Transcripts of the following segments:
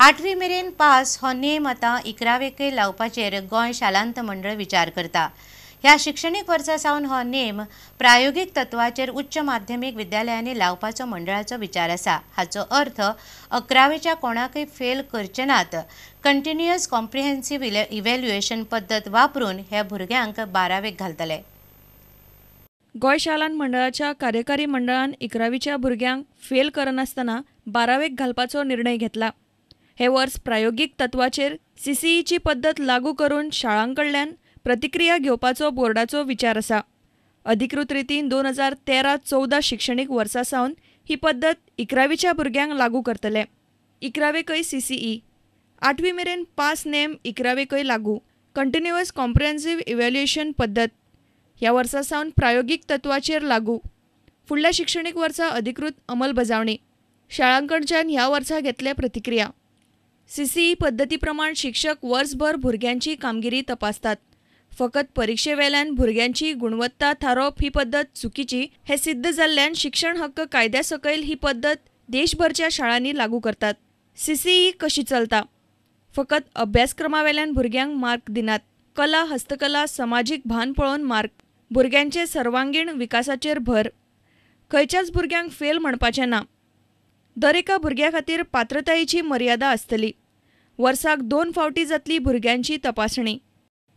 8वी मेरेन पास हो नेम आतां 11वेकय लावपाचेर गोंय शालांत मंडळ विचार करता। ह्या शिक्षणीक वर्सा सावन हो नेम प्रायोगिक तत्वाचेर उच्च माध्यमीक विद्यालयांनी लावपाचो मंडळाचो विचार आसा। हाचो अर्थ 11वेच्या कोणाकय फेल करचे नात। कंटिन्युअस कॉम्प्रिहेन्सिव इव्हॅल्युएशन पद्दत वापरून हे भुरग्यांक 12वेक घालतले। गोंय शालांत मंडळाच्या कार्यकारी मंडळान 11वीच्या भुरग्यांक फेल करनासतना 12वेक घालपाचो निर्णय घेतला। हे वर्स प्रायोगिक तत्वाचेर CCEची पद्दत लागू करून शाळांकडल्यान प्रतिक्रिया घेवपाचो बोर्डाचो विचार आसा। अधिकृत रितीन 2013-14 शिक्षणीक वर्सा सावन ही पद्दत 11वीच्या भुरग्यांक लागू करतले। 11वेकय CCE, 8वी मेरेन पास नेम 11वेकय लागू, कंटिन्युअस कॉम्प्रिहेन्सिव इव्हॅल्युएशन पद्दत ह्या वर्सा सावन प्रायोगिक तत्वाचेर लागू, फुडल्या शिक्षणीक वर्सा अधिकृत अंमलबजावणी, शाळांकडच्यान ह्या वर्सा घेतले प्रतिक्रिया। CCE पद्दती प्रमाण शिक्षक वर्सभर भुरग्यांची कामगिरी तपासतात। फकत परीक्षेवेल्यान भुरग्यांची गुणवत्ता थारोवप ही पद्दत चुकीची हे सिद्ध जाल्ल्यान शिक्षण हक्क कायद्या सकयल ही पद्दत देशभरच्या शाळांनी लागू करतात। CCE कशी चलता? फकत अभ्यासक्रमावेल्यान भुरग्यांक मार्क दिनात। कला, हस्तकला, सामाजीक भान पळोवन मार्क, भुरग्यांचे सर्वांगीण विकासाचेर भर। खंयच्याच भुरग्यांक फेल म्हणपाचें ना। दर एका भुरग्या खातीर पात्रतायेची मर्यादा आसतली। वर्साक 2 फावटी जातली भुरग्यांची तपासणी।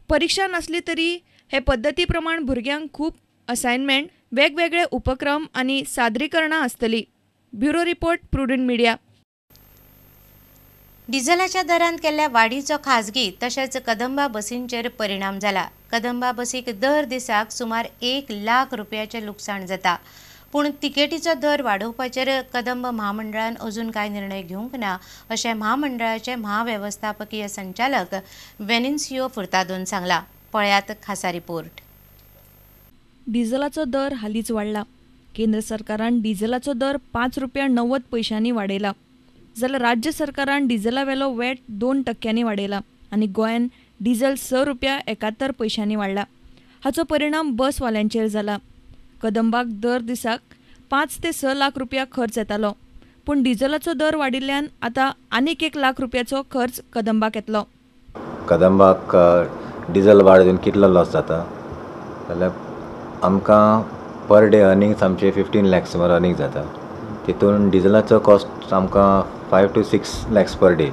परीक्षा नासली तरी हे पद्दती प्रमाण भुरग्यांक खूब असायनमेंट, वेगवेगळे उपक्रम आनी सादरीकरणां आसतली। Bureau report, prudent media. डिझेलाच्या दरांत केल्ल्या वाडीचो खाजगी तशेंच कदंबा बसींचेर परिणाम जाला। कदंबा बसीक दर दिसाक सुमार 1 लाख रुपयाचें लुकसाण जाता। पूण तिकेटीचो दर वाडोवपाचेर कदंब महामंडळान अजून कांय निर्णय घेवंक ना अशें महामंडळाचे महावेवस्थापकीय संचालक वेनिन्सियो फुर्तादोन सांगला। पळयात खासा रिपोर्ट। डिझेलाचो दर हालींच वाडला। केंद्र सरकारान डिझेलाचो दर 5 रुपया 90 पैशांनी वाडयला, जाल्यार राज्य सरकारान डिझेलावेलो वॅट 2% वाडयला आनी गोंयान डिझेल 6 रुपया 71 पैशांनी वाडला। हाचो परिणाम बसवाल्यांचेर जाला। कदंबाक दर दिसाक 5 ते 6 लाख रुपया खर्च येतालो, पूण डिझेलाचो दर वाडिल्ल्यान आतां आनीक 1 लाख रुपयाचो खर्च कदंबाक येतलो। कदंबाक डिझेल वाडून कितलो लॉस जाता जाल्यार आमकां पर डे अर्निंग्स आमचे 15 लॅक्स सुमार अर्निंग जाता। तितून डिझेलाचो कॉस्ट आमकां 5 to 6 लॅक्स पर डे।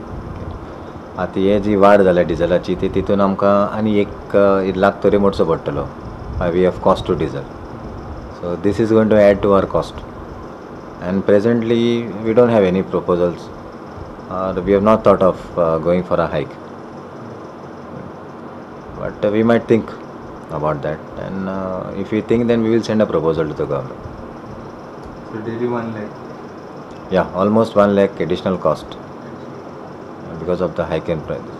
आतां हे जी वाड जाल्या डिझेलाची तितून आमकां आनी 1 लाख तरी मोडचो पडटलो by way of cost to diesel. So this is going to add to our cost, and presently we don't have any proposals, we have not thought of going for a hike, but we might think about that, and if we think, then we will send a proposal to the government. So daily 1 lakh? Yeah, almost 1 lakh additional cost because of the hike in price.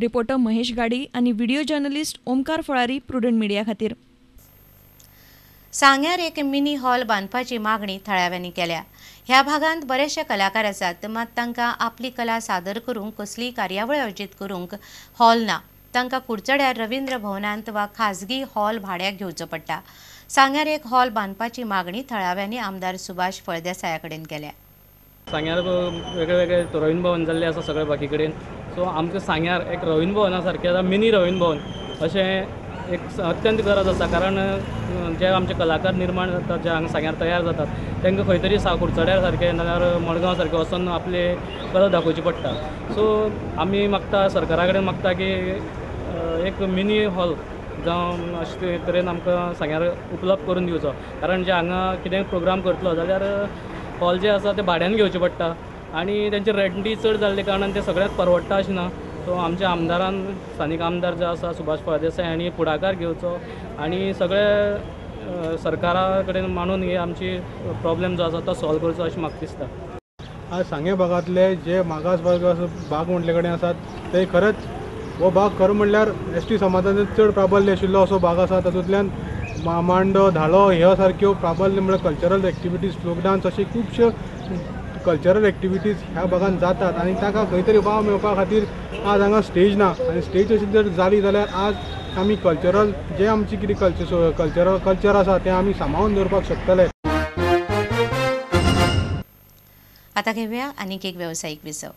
Reporter Mahesh गाडी आणि video journalist Omkar Phalari, prudent media खातीर। सांग्यार एक mini hall बांदपाची मागणी थळाव्यांनी केल्या। ह्या भागांत बरेचशे कलाकार आसात, मात तांकां आपली कला सादर करूंक कसलीय कार्यावळ आयोजीत करूंक हॉल ना। तांकां कुडचड्यार रवींद्र भवनांत वा खाजगी हॉल भाड्याक घेवचो पडटा। सांग्यार एक हॉल बांदपाची मागणी थळाव्यांनी आमदार सुभाष फळदेसाया कडेन केल्या। सांग्यार वेगळे वेगळे रवींद्र भवन जाल्ले आसा सगळे बाकी कडेन, सो आमकां सांग्यार एक रवींद्र भवना सारकें मिनी रवींद्र भवन अशें एक अत्यंत गरज आसा। कारण जे आमचे कलाकार निर्माण जातात, जे हांगा सांग्यार तयार जातात, तांकां खंय तरी कुडचड्यार सारकें नाल्यार मडगांव सारकें वचून आपले कला दाखोवची पडटा। सो आमी मागता, सरकारा कडेन मागता की एक मिनी हॉल जावं अशे तरेन आमकां सांग्यार उपलब्ध करून दिवचो। कारण जे हांगा कितें प्रोग्राम करतलो जाल्यार हॉल जे आसा ते भाड्यान घेवचे पडटा आनी तेंचे रेंटी चड जाल्ले कारणान ते सगळ्यांक परवडटा अशें ना। सो आमच्या आमदारान, स्थानीक आमदार जो आसा सुभाष फळदेसाय हांणी पुढाकार घेवचो आनी सगळे सरकारा कडेन मांडून ही आमची प्रॉब्लेम जो आसा तो सॉल्व करचो अशें म्हाका दिसता। आज सांगे भागांतले जे मागास भाग म्हटले कडेन आसात ते खरेंच हो भाग खरो म्हणल्यार ST समाजाचो चड प्राबल्य आशिल्लो असो भाग आसा। तातूंतल्यान मांडो, धालो ह्यो सारक्यो प्राबल्य म्हळ्यार कल्चरल एक्टिविटीज, फोक डान्स अशे खुबश्यो कल्चरल एक्टिविटीज ह्या भागांत जातात आनी ताका खंय तरी वाव मेळपा खातीर आज हांगा स्टेज ना। आनी स्टेज अशी जर जाली जाल्यार आज आमी कल्चरल जे आमची कितें कल्चर आसा तें आमी सांबाळून दवरपाक शकतले। आतां घेवया आनीक एक वेवसायीक विसव।